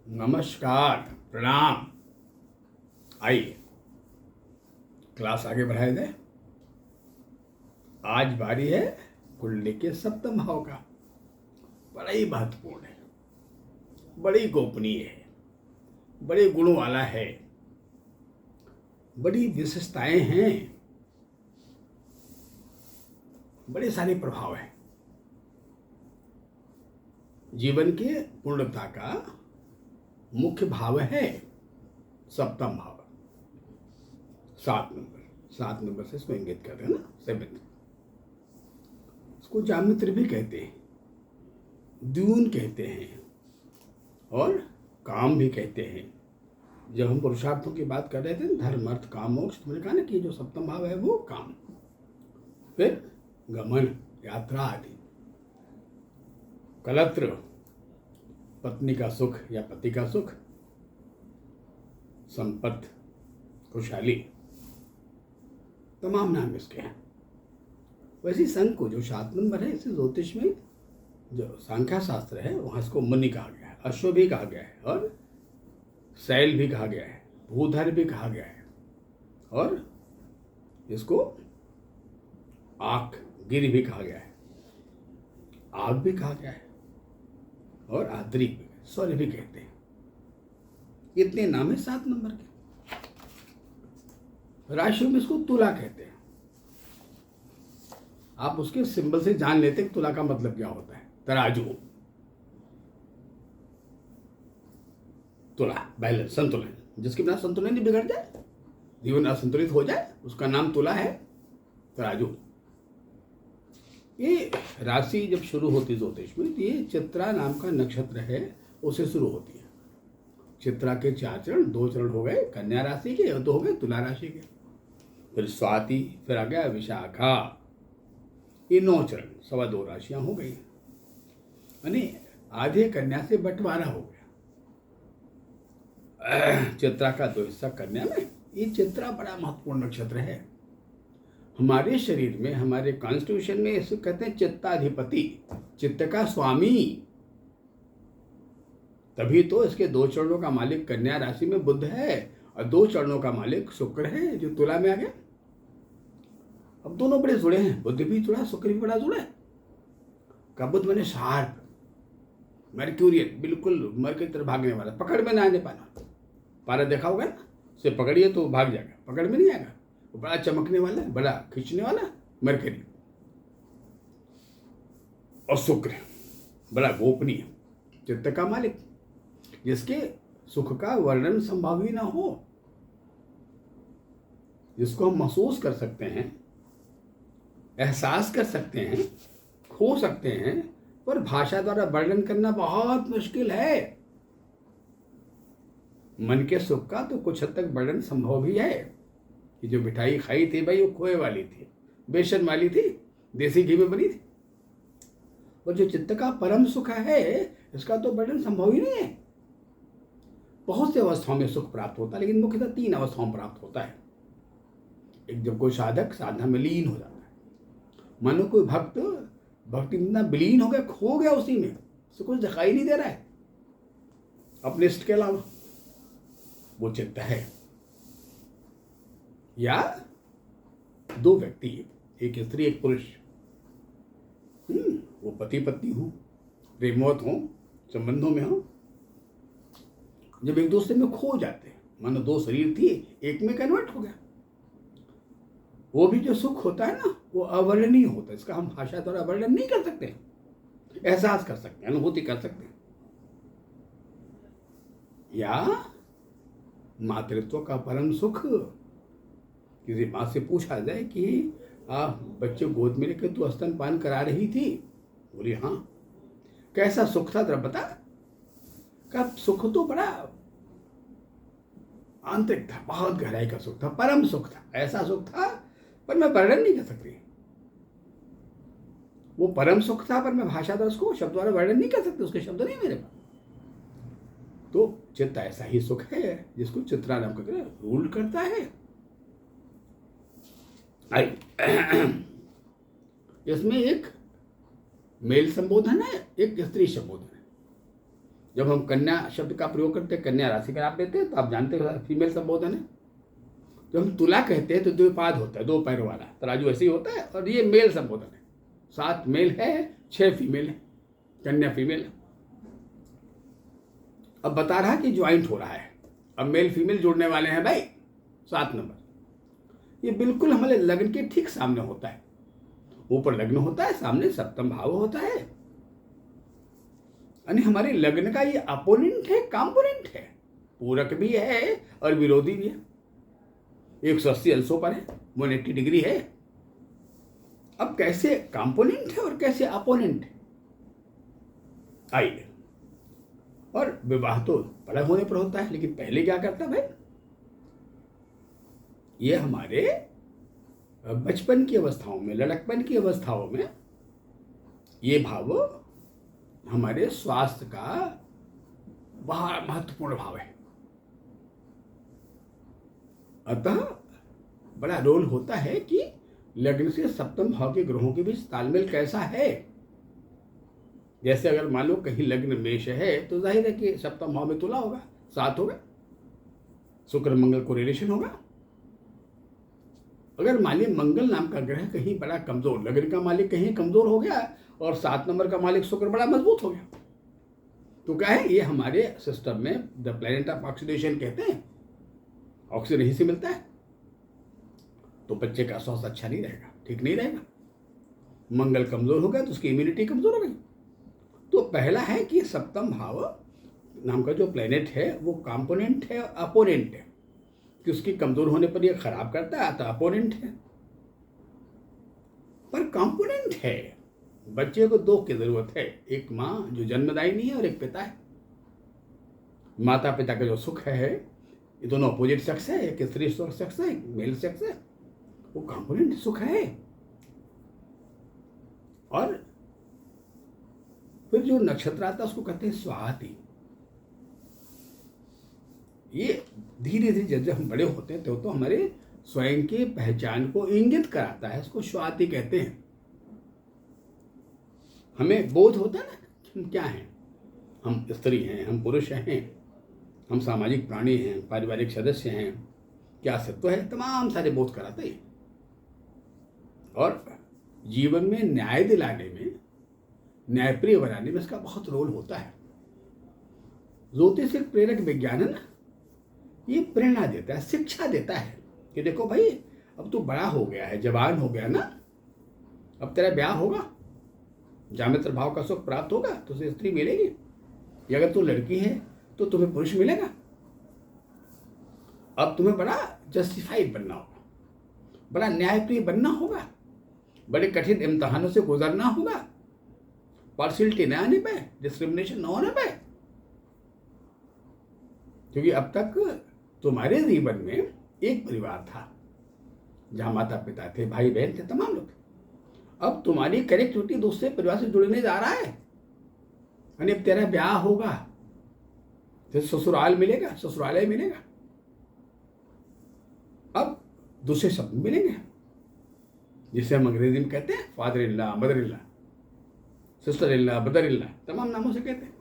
नमस्कार, प्रणाम। आइए क्लास आगे बढ़ाए दे। आज बारी है कुंडली के सप्तम भाव का। बड़ा ही महत्वपूर्ण है, बड़ी गोपनीय है, बड़े गुणों वाला है, बड़ी विशेषताएं हैं, बड़े सारे प्रभाव हैं। जीवन के पूर्णता का मुख्य भाव है सप्तम भाव। 7 नंबर से इसको इंगित कर रहे हैं ना, 7। इसको जामित्र भी कहते हैं, द्यून कहते हैं और काम भी कहते हैं। जब हम पुरुषार्थों की बात कर रहे थे, धर्म अर्थ काम मोक्ष, तुमने कहा ना कि जो सप्तम भाव है वो काम, फिर गमन यात्रा आदि, कलत्र पत्नी का सुख या पति का सुख, संपत्ति खुशहाली, तमाम नाम इसके हैं। वैसे संघ को जो 7 नंबर है, इसे ज्योतिष में जो सांख्या शास्त्र है वहाँ इसको मुनि कहा गया है, अश्व भी कहा गया है और शैल भी कहा गया है, भूधर भी कहा गया है और इसको आक गिर भी कहा गया है, आग भी कहा गया है और आद्री भी, सौर्य भी कहते हैं। इतने नाम है 7 नंबर के। राशियों में इसको तुला कहते हैं। आप उसके सिंबल से जान लेते हैं तुला का मतलब क्या होता है। तराजू, तुला, बैलेंस, संतुलन। जिसके बिना संतुलन ही बिगड़ जाए, जीवन असंतुलित हो जाए, उसका नाम तुला है, तराजू। ये राशि जब शुरू होती है ज्योतिष में, तो ये चित्रा नाम का नक्षत्र है, उसे शुरू होती है। चित्रा के 4 चरण, 2 चरण हो गए कन्या राशि के और 2 हो गए तुला राशि के। फिर स्वाति, फिर आ गया विशाखा, ये 9 चरण, 2.25 राशियां हो गई। यानी आधे कन्या से बंटवारा हो गया। चित्रा का 2 हिस्सा कन्या में। ये चित्रा बड़ा महत्वपूर्ण नक्षत्र है हमारे शरीर में, हमारे कॉन्स्टिट्यूशन में। इसे कहते हैं चित्ताधिपति, चित्त का स्वामी। तभी तो इसके 2 चरणों का मालिक कन्या राशि में बुध है और 2 चरणों का मालिक शुक्र है, जो तुला में आ गया। अब दोनों बड़े जुड़े हैं, बुध भी जुड़ा, शुक्र भी बड़ा जुड़ा है। का बुध मैंने शार्प, मर्क्यूरियल, बिल्कुल मर की तरफ भागने वाला, पकड़ में ना आने पाना। पारा देखा होगा ना, उसे पकड़िए तो भाग जाएगा, पकड़ में नहीं आएगा। वो बड़ा चमकने वाला है, बड़ा खींचने वाला, मरकरी। और शुक्र बड़ा गोपनीय, चित्त का मालिक, जिसके सुख का वर्णन संभव ही ना हो, जिसको हम महसूस कर सकते हैं, एहसास कर सकते हैं, खो सकते हैं, पर भाषा द्वारा वर्णन करना बहुत मुश्किल है। मन के सुख का तो कुछ हद तक वर्णन संभव भी है कि जो मिठाई खाई थी भाई, वो खोए वाली थी, बेसन वाली थी, देसी घी में बनी थी। और जो चित्त का परम सुख है, इसका तो वर्णन संभव ही नहीं है। बहुत से अवस्थाओं में सुख प्राप्त होता है, लेकिन मुख्यतः 3 अवस्थाओं में प्राप्त होता है। एक, जब कोई साधक साधना में लीन हो जाता है, मानो कोई भक्त भक्ति में इतना विलीन हो गया, खो गया उसी में, उसको कुछ दिखाई नहीं दे रहा है अपने इष्ट के अलावा, वो चित्त है। या 2 व्यक्ति, एक स्त्री एक पुरुष, वो पति पत्नी हो, प्रेमवत हो, संबंधों में हो, जब एक दूसरे में खो जाते हैं, मानो 2 शरीर थी, एक में कन्वर्ट हो गया, वो भी जो सुख होता है ना, वो अवर्णनीय होता है। इसका हम भाषा द्वारा वर्णन नहीं कर सकते, एहसास कर सकते हैं, अनुभूति कर सकते हैं। या मातृत्व का परम सुख, किसी माँ से पूछा जाए कि बच्चे गोद में लेकर तू स्तनपान करा रही थी, बोली हाँ, कैसा सुख था जरा बता। का सुख तो बड़ा आंतरिक था, बहुत गहराई का सुख था, परम सुख था, ऐसा सुख था पर मैं वर्णन नहीं कर सकती। वो परम सुख था, पर मैं भाषा द्वारा उसको शब्द द्वारा वर्णन नहीं कर सकती, उसके शब्द नहीं मेरे पास। तो चित्त ऐसा ही सुख है जिसको चित्रा नाम का रूल करता है। इसमें एक मेल संबोधन है, एक स्त्री संबोधन है। जब हम कन्या शब्द का प्रयोग करते हैं, कन्या राशि का नाम लेते हैं, तो आप जानते हो फीमेल संबोधन है। जब हम तुला कहते हैं तो द्विपाद होता है, 2 पैरों वाला तराजू ऐसे ही होता है, और ये मेल संबोधन है। 7 मेल है, 6 फीमेल है, कन्या फीमेल है। अब बता रहा कि ज्वाइंट हो रहा है, अब मेल फीमेल जुड़ने वाले हैं भाई 7 नंबर। ये बिल्कुल हमारे लग्न के ठीक सामने होता है। ऊपर लग्न होता है, सामने सप्तम भाव होता है, यानी हमारे लग्न का ये अपोनेंट है, कंपोनेंट है, पूरक भी है और विरोधी भी है। 180 अंशों पर है, 180 डिग्री है। अब कैसे कंपोनेंट है और कैसे अपोनेंट है, आइए। और विवाह तो बड़ा होने पर होता है, लेकिन पहले क्या करता भाई, ये हमारे बचपन की अवस्थाओं में, लड़कपन की अवस्थाओं में ये भाव हमारे स्वास्थ्य का बहुत महत्वपूर्ण भाव है। अतः बड़ा रोल होता है कि लग्न से सप्तम भाव के ग्रहों के बीच तालमेल कैसा है। जैसे अगर मान लो कहीं लग्न मेष है तो जाहिर है कि सप्तम भाव में तुला होगा, 7 होगा, शुक्र मंगल को रिलेशन होगा। अगर मान लीजिए मंगल नाम का ग्रह कहीं बड़ा कमजोर, लग्न का मालिक कहीं कमजोर हो गया और 7 नंबर का मालिक शुक्र बड़ा मजबूत हो गया, तो क्या है, ये हमारे सिस्टम में द प्लेनेट ऑफ ऑक्सीडेशन कहते हैं, ऑक्सीजन यहीं से मिलता है। तो बच्चे का स्वास्थ्य अच्छा नहीं रहेगा, ठीक नहीं रहेगा। मंगल कमजोर हो गया तो उसकी इम्यूनिटी कमजोर हो गई। तो पहला है कि सप्तम भाव नाम का जो प्लेनेट है वो कंपोनेंट है और अपोनेंट है, कि उसकी कमजोर होने पर ये खराब करता है, तो अपोनेंट है। पर कंपोनेंट है, बच्चे को 2 की जरूरत है, एक माँ जो जन्मदायिनी है और एक पिता है। माता पिता का जो सुख है, ये दोनों अपोजिट सेक्स है, एक स्त्री सेक्स है, एक मेल सेक्स है, वो कंपोनेंट सुख है। और फिर जो नक्षत्र आता है उसको कहते हैं स्वाति। ये धीरे धीरे जब हम बड़े होते हैं तो हमारे स्वयं की पहचान को इंगित कराता है, इसको स्वाति कहते हैं। हमें बोध होता है ना कि हम क्या हैं, हम स्त्री हैं, हम पुरुष हैं, हम सामाजिक प्राणी हैं, पारिवारिक सदस्य हैं, क्या सत्व है, तमाम सारे बोध कराते हैं। और जीवन में न्याय दिलाने में, न्यायप्रिय बनाने में इसका बहुत रोल होता है। ज्योतिष एक प्रेरक विज्ञान है ना, ये प्रेरणा देता है, शिक्षा देता है कि देखो भाई अब तू बड़ा हो गया है, जवान हो गया ना, अब तेरा ब्याह होगा, जामित्र भाव का सुख प्राप्त होगा तो उसे स्त्री मिलेगी, या अगर तू लड़की है तो तुम्हें पुरुष मिलेगा। अब तुम्हें बड़ा जस्टिफाइड बनना होगा, बड़ा न्यायप्रिय बनना होगा, बड़े कठिन इम्तहानों से गुजरना होगा, पार्शियलिटी न आने पाए, डिस्क्रिमिनेशन न होने पाए। क्योंकि अब तक तुम्हारे जीवन में एक परिवार था जहां माता पिता थे, भाई बहन थे, तमाम लोग। अब तुम्हारी कनेक्टिविटी दूसरे परिवार से जुड़ने जा रहा है, यानी अब तेरा ब्याह होगा तो ससुराल मिलेगा, ससुरालय मिलेगा, अब दूसरे शब्द मिलेंगे जिसे हम अंग्रेजी में कहते हैं father in law, mother in law, sister in law, brother in law, तमाम नामों से कहते हैं।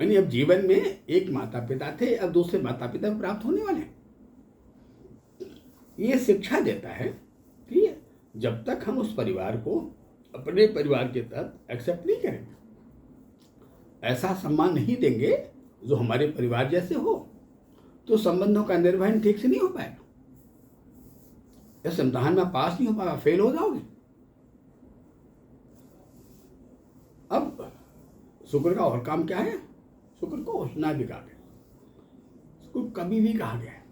यानी अब जीवन में एक माता पिता थे, अब दूसरे माता पिता प्राप्त होने वाले। ये शिक्षा देता है कि जब तक हम उस परिवार को अपने परिवार के तहत एक्सेप्ट नहीं करेंगे, ऐसा सम्मान नहीं देंगे जो हमारे परिवार जैसे हो, तो संबंधों का निर्वहन ठीक से नहीं हो पाएगा। इस इम्तहान में पास नहीं हो पाएगा, फेल हो जाओगे। अब शुक्र का और काम क्या है, शुक्र को उष्णा भी कहा गया, उसको कभी भी कहा गया है,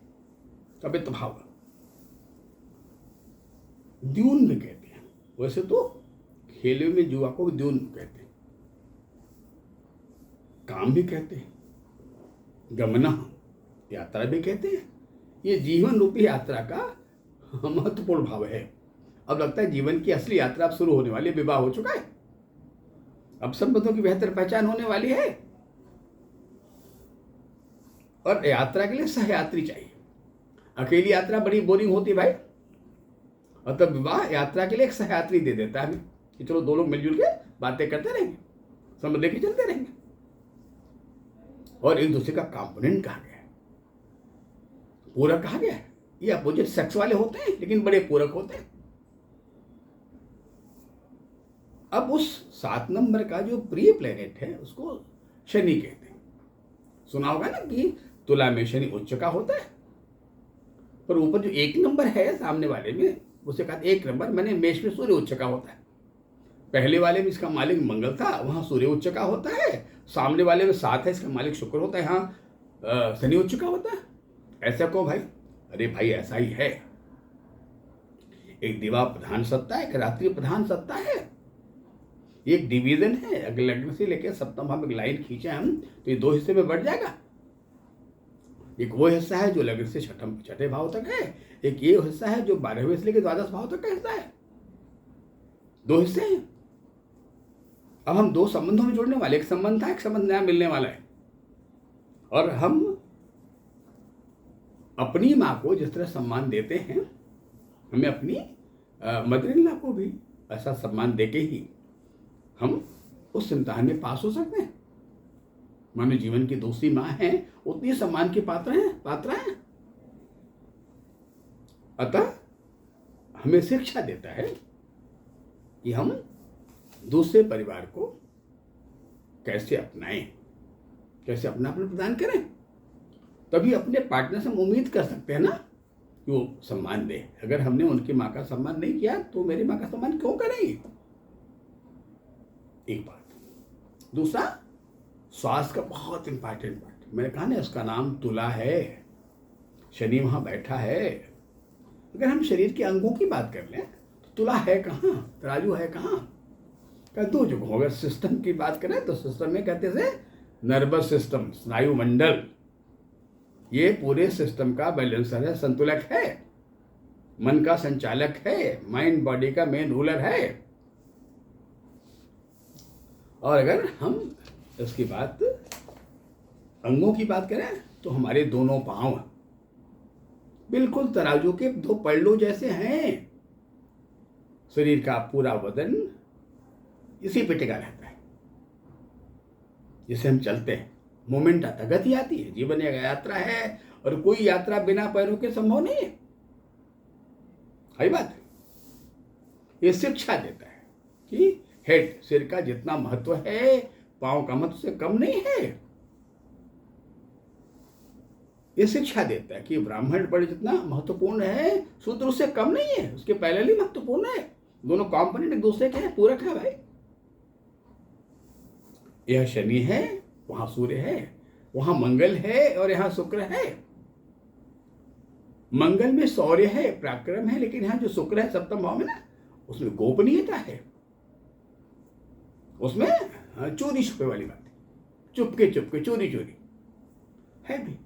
कभी तभाव, द्यून भी कहते हैं। वैसे तो खेले में जुआ को द्यून कहते हैं, काम भी कहते हैं, गमना यात्रा भी कहते हैं। ये जीवन रूपी यात्रा का महत्वपूर्ण भाव है। अब लगता है जीवन की असली यात्रा अब शुरू होने वाली है, विवाह हो चुका है, अब संबंधों की बेहतर पहचान होने वाली है, और यात्रा के लिए सहयात्री चाहिए। अकेली यात्रा बड़ी बोरिंग होती है भाई, और तब विवाह यात्रा के लिए एक सहयात्री दे देता है हमें कि चलो 2 लोग मिलजुल के बातें करते रहेंगे, समझ लेके चलते रहेंगे। और एक दूसरे का कंपोनेंट कहा गया है, पूरक कहा गया है। ये अपोजिट सेक्स वाले होते हैं लेकिन बड़े पूरक होते हैं। अब उस 7 नंबर का जो प्रिय प्लेनेट है उसको शनि कहते हैं। सुना होगा ना कि तुला में शनि उच्च का होता है, पर ऊपर जो 1 नंबर है सामने वाले में, उसे कहा 1 नंबर मैंने मेष में सूर्य उच्च का होता है। पहले वाले में इसका मालिक मंगल था, वहां सूर्य उच्च का होता है। सामने वाले में 7 है, इसका मालिक शुक्र होता है, यहाँ शनि उच्च का होता है। ऐसा क्यों भाई? अरे भाई ऐसा ही है। एक दिवा प्रधान सत्ता है, एक रात्रि प्रधान सत्ता है। एक डिवीजन है, अगर लग्न से लेकर सप्तम भाव में लाइन खींचे हम तो ये 2 हिस्से में बढ़ जाएगा। एक वो हिस्सा है जो लग्न से छठे भाव तक है, एक ये हिस्सा है जो 12वें से लेकर द्वादश भाव तक का हिस्सा है। 2 हिस्से हैं। अब हम 2 संबंधों में जुड़ने वाले, एक संबंध था, एक संबंध नया मिलने वाला है। और हम अपनी माँ को जिस तरह सम्मान देते हैं, हमें अपनी मदर इन लॉ को भी ऐसा सम्मान देके ही हम उस इम्तिहान में पास हो सकते हैं। मानो जीवन की दूसरी माँ है, उतनी सम्मान की पात्र हैं। अतः हमें शिक्षा देता है कि हम दूसरे परिवार को कैसे अपनाएं, कैसे अपनापन प्रदान करें। तभी अपने पार्टनर से हम उम्मीद कर सकते हैं ना कि वो सम्मान दे। अगर हमने उनकी माँ का सम्मान नहीं किया तो मेरी माँ का सम्मान क्यों करेंगे? एक बात। दूसरा, स्वास्थ्य का बहुत इंपॉर्टेंट पार्ट। मैंने कहा ना उसका नाम तुला है, शनि वहां बैठा है। अगर हम शरीर के अंगों की बात कर लें तो तुला है कहाँ, तराजू है कहाँ? का 2 जगह। अगर सिस्टम की बात करें तो सिस्टम में कहते हैं नर्वस सिस्टम, स्नायु मंडल, ये पूरे सिस्टम का बैलेंसर है, संतुलक है, मन का संचालक है, माइंड बॉडी का मेन रूलर है। और अगर हम इसकी बात अंगों की बात करें तो हमारे दोनों पांव बिल्कुल तराजू के 2 पल्लों जैसे हैं। शरीर का पूरा वजन इसी पे टिका रहता है। जिसे हम चलते हैं, मोमेंट आता, गति आती है। जीवन एक यात्रा है और कोई यात्रा बिना पैरों के संभव नहीं है। सही बात। ये शिक्षा देता है कि हेड, सिर का जितना महत्व है पांव का महत्व से कम नहीं है। ये शिक्षा देता है कि ब्राह्मण बड़े जितना महत्वपूर्ण है, शूद्र उससे कम नहीं है, उसके पहले ही महत्वपूर्ण है। दोनों कंपोनेंट एक दूसरे के हैं, पूरक है भाई। यह शनि है, वहां सूर्य है, वहां मंगल है और यहां शुक्र है। मंगल में शौर्य है, पराक्रम है, लेकिन यहां जो शुक्र है सप्तम भाव में ना, उसमें गोपनीयता है, उसमें चोरी छुपे वाली बात है। चुपके चुपके, चोरी चोरी है भी।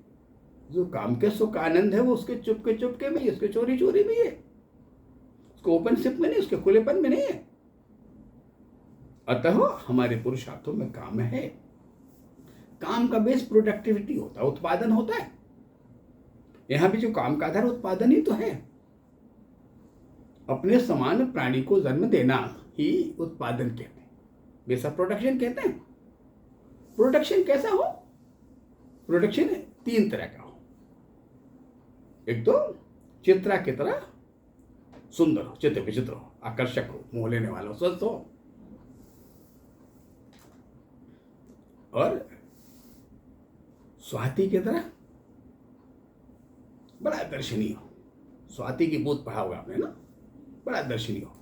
जो काम के सुख आनंद है वो उसके चुपके चुपके में ही, उसके चोरी चोरी में है, उसको ओपनशिप में नहीं, उसके खुलेपन में नहीं है। अतः हमारे पुरुषार्थों में काम है। काम का बेस प्रोडक्टिविटी होता है, उत्पादन होता है। यहां भी जो काम का आधार उत्पादन ही तो है। अपने समान प्राणी को जन्म देना ही उत्पादन कहते हैं, बेसा प्रोडक्शन कहते हैं। प्रोडक्शन कैसा हो? प्रोडक्शन 3 तरह का हो। एक तो चित्रा की तरह सुंदर हो, चित्र विचित्र हो, आकर्षक हो, मोह लेने वाला हो, स्वस्थ हो। और स्वाति की तरह बड़ा दर्शनीय हो। स्वाति की बूथ पढ़ा होगा आपने ना, बड़ा दर्शनीय हो,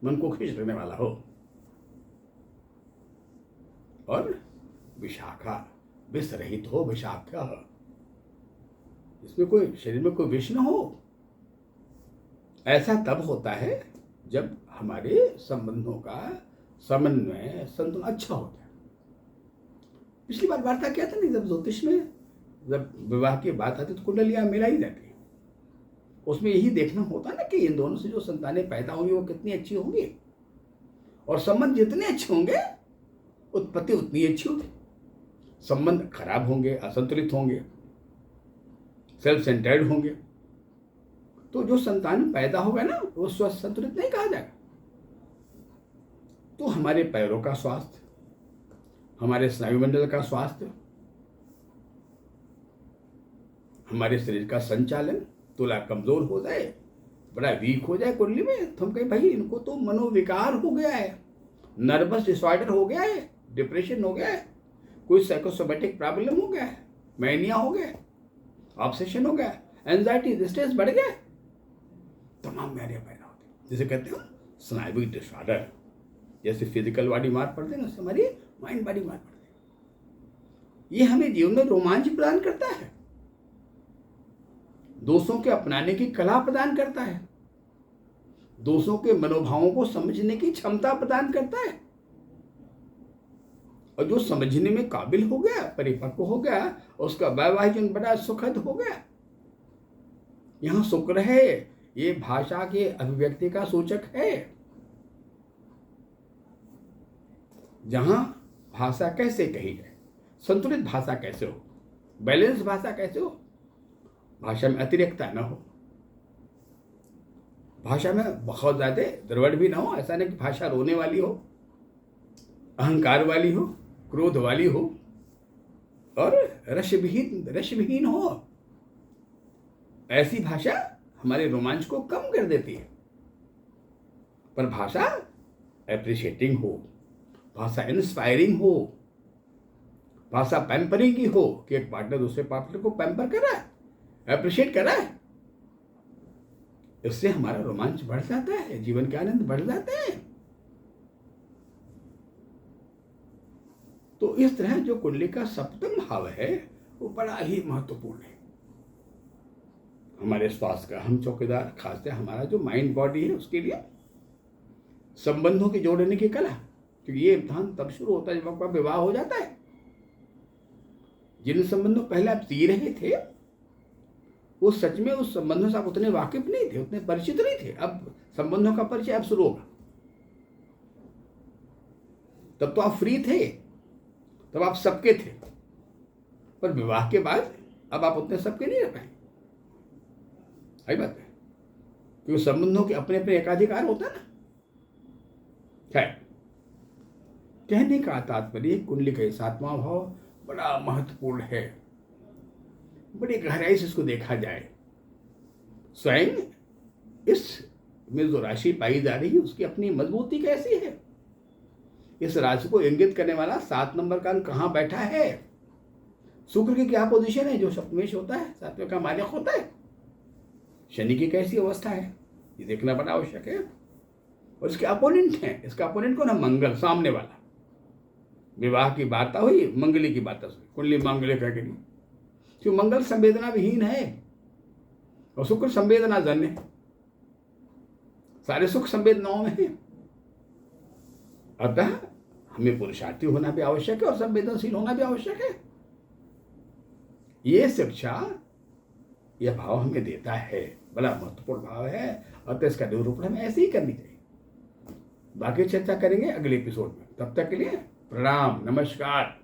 मन को खींच लेने वाला हो। और विशाखा, विष रहित हो, विषाख्य, इसमें कोई शरीर में कोई विष न हो। ऐसा तब होता है जब हमारे संबंधों का समन्वय, संतुलन अच्छा होता है। पिछली बार वार्ता किया था नहीं, जब ज्योतिष में जब विवाह की बात आती तो कुंडलियां मिलाई जाती है। उसमें यही देखना होता ना कि इन दोनों से जो संतानें पैदा होंगी वो कितनी अच्छी होंगी, और संबंध जितने अच्छे होंगे उत्पत्ति उतनी अच्छी होगी। संबंध खराब होंगे, असंतुलित होंगे, सेल्फ सेंटर्ड होंगे, तो जो संतान पैदा होगा ना वो स्वस्थ संतुलित नहीं कहा जाएगा। तो हमारे पैरों का स्वास्थ्य, हमारे स्नायुमंडल का स्वास्थ्य, हमारे शरीर का संचालन, तुला कमजोर हो जाए, बड़ा वीक हो जाए कुंडली में, तो हम कहें भाई इनको तो मनोविकार हो गया है, नर्वस डिसऑर्डर हो गया है, डिप्रेशन हो गया है, कोई साइकोसोमेटिक प्रॉब्लम हो गया है, मैनिया हो गया, ऑब्सेशन हो गया, एंजाइटी स्ट्रेस बढ़ गया, तमाम बीमारियां पैदा होती, जिसे कहते हो स्नायविक डिसऑर्डर। जैसे फिजिकल बॉडी मार पड़ते हैं, उससे हमारी माइंड बॉडी मार पड़ती है। ये हमें जीवन में रोमांच प्रदान करता है, दोषों के अपनाने की कला प्रदान करता है, दोषों के मनोभावों को समझने की क्षमता प्रदान करता है। और जो समझने में काबिल हो गया, परिपक्व हो गया, उसका वैवाहिक जीवन बड़ा सुखद हो गया। यहां शुक्र है, ये भाषा के अभिव्यक्ति का सूचक है। जहां भाषा कैसे कही जाए, संतुलित भाषा कैसे हो, बैलेंस भाषा कैसे हो, भाषा में अतिरेकता न हो, भाषा में बहुत ज्यादा द्रवड़ भी ना हो। ऐसा नहीं कि भाषा रोने वाली हो, अहंकार वाली हो, क्रोध वाली हो और रसविहीन हो। ऐसी भाषा हमारे रोमांच को कम कर देती है। पर भाषा एप्रिशिएटिंग हो, भाषा इंस्पायरिंग हो, भाषा पैम्परिंग की हो कि एक पार्टनर दूसरे पार्टनर को पैम्पर कर रहा है, एप्रिशिएट कर रहा है, इससे हमारा रोमांच बढ़ जाता है, जीवन के आनंद बढ़ जाते हैं। तो इस तरह जो कुंडली का सप्तम भाव है वो बड़ा ही महत्वपूर्ण है हमारे स्वास्थ्य का। हम चौकीदार, खासकर हमारा जो माइंड बॉडी है उसके लिए संबंधों की जोड़ने की कला, क्योंकि ये इम्तिहान तब शुरू होता है जब आपका विवाह हो जाता है। जिन संबंधों पहले आप जी रहे थे वो सच में उस संबंधों से आप उतने वाकिफ नहीं थे, उतने परिचित नहीं थे। अब संबंधों का परिचय अब शुरू होगा। तब तो आप फ्री थे, तब आप सबके थे, पर विवाह के बाद अब आप उतने सबके नहीं रह पाए। सही बात है, क्योंकि संबंधों के अपने अपने एकाधिकार होता है ना। खैर, कहने का तात्पर्य कुंडली का सातवां भाव बड़ा महत्वपूर्ण है। बड़ी गहराई से इसको देखा जाए, स्वयं इस में जो राशि पाई जा रही है उसकी अपनी मजबूती कैसी है। इस राशि को इंगित करने वाला 7 नंबर का अंक कहाँ बैठा है, शुक्र की क्या पोजीशन है जो सप्तमेश होता है, 7वें का मालिक होता है, शनि की कैसी अवस्था है ये देखना बड़ा आवश्यक है। और इसके अपोनेंट हैं, इसका अपोनेंट कौन है, मंगल, सामने वाला। विवाह की वार्ता हुई, मंगली की बात हुई, कुंडली मांगलिक है कि नहीं, क्यों मंगल संवेदना विहीन है और शुक्र संवेदना जन्य है। सारे सुख संवेदनाओं में है। अतः हमें पुरुषार्थी होना भी आवश्यक है और संवेदनशील होना भी आवश्यक है। ये शिक्षा, यह भाव हमें देता है, बड़ा महत्वपूर्ण भाव है। अतः इसका निरूपण हमें ऐसे ही करनी चाहिए। बाकी चर्चा करेंगे अगले एपिसोड में। तब तक के लिए प्रणाम, नमस्कार।